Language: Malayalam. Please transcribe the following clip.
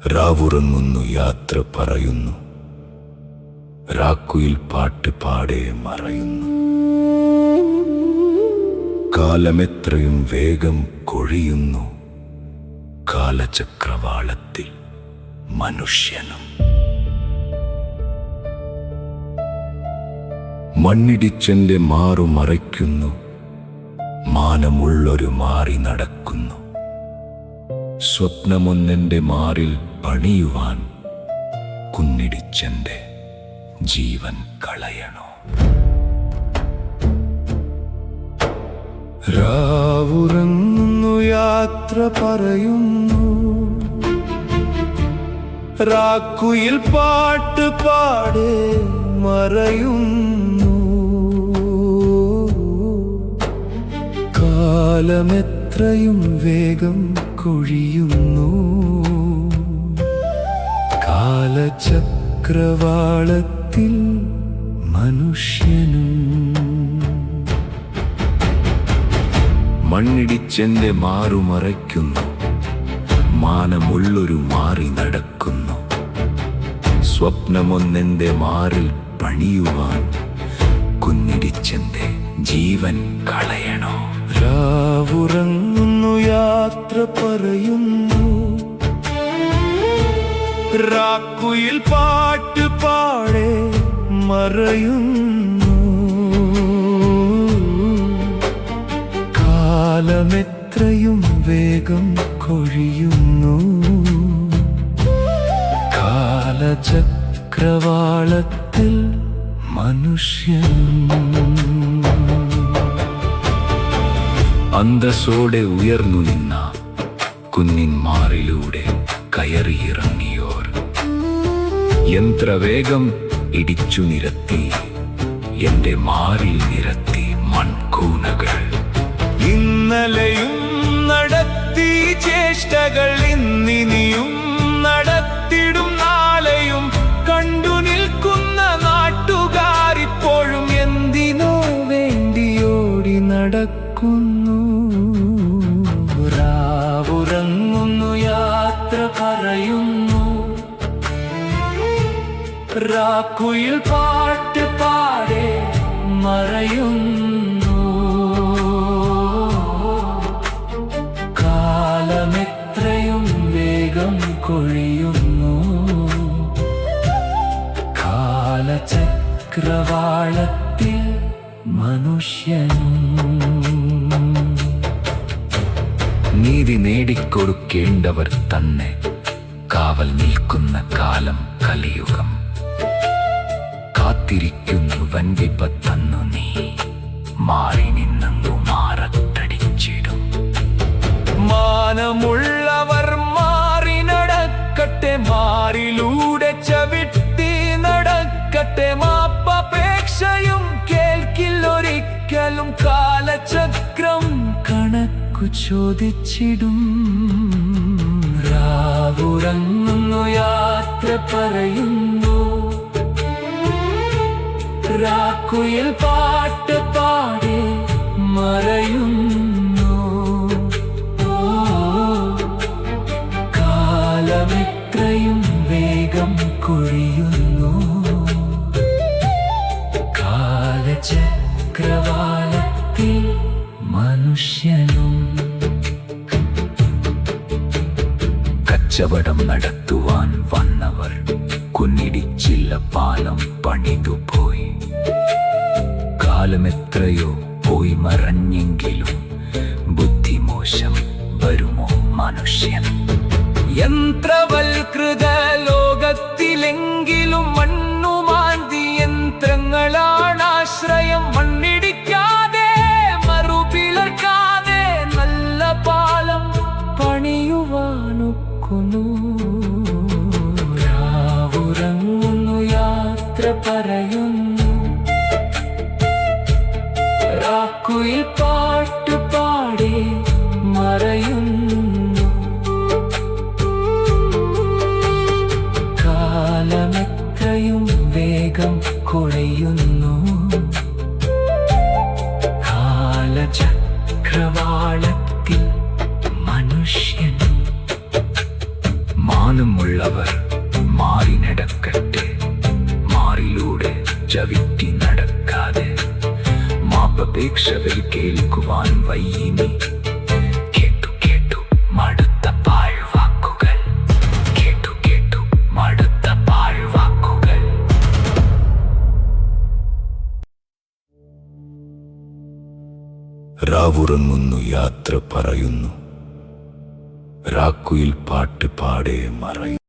രാവുറങ്ങുന്നു യാത്ര പറയുന്നു, രാക്കുയിൽ പാട്ട് പാടെ മറയുന്നു. കാലമെത്രയും വേഗം കൊഴിയുന്നു, കാലചക്രവാളത്തിൽ മനുഷ്യനും. മണ്ണിടിച്ചെന്റെ മാറു മറയ്ക്കുന്നു, മാനമുള്ളൊരു മാറി നടക്കുന്നു. സ്വപ്നമൊന്നെന്റെ മാറിൽ പണിയുവാൻ, കുന്നിടിച്ചെന്റെ ജീവൻ കളയണോ? രാവുറങ്ങുന്നു യാത്ര പറയുന്നു, രാക്കുയിൽ പാട്ട് പാടെ മറയുന്നു. കാലമെത്രയും വേഗം കൊഴിയുന്നു, കാലചക്രവാളത്തിൽ മനുഷ്യനും. മണ്ണിടിച്ചെന്റെ മാറു മറയ്ക്കുന്നു, മാനമുള്ളൊരു മാറി നടക്കുന്നു. സ്വപ്നമൊന്നെന്റെ മാറിൽ പണിയുവാൻ, കുന്നിടിച്ചെന്റെ ജീവൻ കളയണോ? രാവുറങ്ങുന്നു യാത്ര പറയുന്നു, രാക്കുയിൽ പാട്ട് പാടെ മറയുന്നു. കാലമെത്രയും വേഗം കൊഴിയുന്നു, കാലചക്രവാളത്തിൽ മനുഷ്യൻ. അന്തസ്സോടെ ഉയർന്നു നിന്ന കുന്നിന്മാറിലൂടെ കയറിയിറങ്ങിയോർ, യന്ത്രവേഗം ഇടിച്ചു നിരത്തി എന്റെ മാറിൽ നിരത്തി മൺകൂനകൾ. ഇന്നലെയും നടത്തി ചേഷ്ടകൾ, ഇന്നിനിയും നടത്തിടും നാളെയും. കണ്ടു നിൽക്കുന്ന നാട്ടുകാരിപ്പോഴും എന്തിനോ വേണ്ടിയോടി നടക്കുന്നു. രാവുറങ്ങുന്നു യാത്ര പറയുന്നു, രാക്കുയിൽ പാട്ട് പാടെ മറയുന്നു. കാലമെത്രയും വേഗം കൊഴിയുന്നു, കാലചക്രവാളത്തിൽ മനുഷ്യനും. നീതി നേടിക്കൊടുക്കേണ്ടവർ തന്നെ കാവൽ നിൽക്കുന്ന കാലം കലിയുഗം. കാത്തിരിക്കുന്നു വൻവിപത്തന്നു നീ, മാറി നിന്നു മാറത്തടിച്ചിടും. മാനമുള്ളവർ മാറി നടക്കട്ടെ, മാറിലൂടെ ചവിട്ടി നടക്കട്ടെ. മാപ്പപേക്ഷയും കേൾക്കില്ലൊരിക്കലും, കാലചക്രം കണക്കു ചോദിച്ചിടും. രാവുറങ്ങുന്നു യാത്ര പറയുന്നു, രാക്കുയിൽ പാട്ട് പാടെ മറയുന്നു. കാലമെത്രയും വേഗം കൊഴിയുന്നു, കാലചക്രവാളത്തിൽ മനുഷ്യനും. കച്ചവടം നടത്തുവാൻ വന്നവർ കുന്നിടിച്ചില്ല പാലം പണിതുപോയി. കാലമെത്രയോ പോയി മറഞ്ഞെങ്കിലും ബുദ്ധിമോശം വരുമോ മനുഷ്യൻ? യന്ത്രവൽകൃത ലോകത്തിലെങ്കിലും മണ്ണുമാന്തി യന്ത്രങ്ങളാണാശ്രയം. മണ്ണിടിക്കാതെ മറുപിളർക്കാതെ നല്ല പാലം പണിയുവാനൊക്കുന്നു. രാവുറങ്ങുന്നു യാത്ര പറയുന്നു, രാക്കുയിൽ പാട്ട് പാടെ മറയുന്നു. കാലമെത്രയും വേഗം കൊഴിയുന്നു, കാലചക്രവാളത്തിൽ മനുഷ്യൻ. മാനമുള്ള അവർ മാറി നടക്കട്ടെ, മാറിലൂടെ ചവിട്ടി നടക്കാതെ. മാപ്പപേക്ഷകൾ കേൾക്കുവാൻ വയ്യിനി, കേട്ടു കേട്ടു മടുത്ത പാഴ്വാക്കുകൾ, കേട്ടു കേട്ടു മടുത്ത പാഴ്വാക്കുകൾ. രാവുറങ്ങുന്നു യാത്ര പറയുന്നു, രാക്കുയിൽ പാട്ട് പാടേ മറയുന്നു.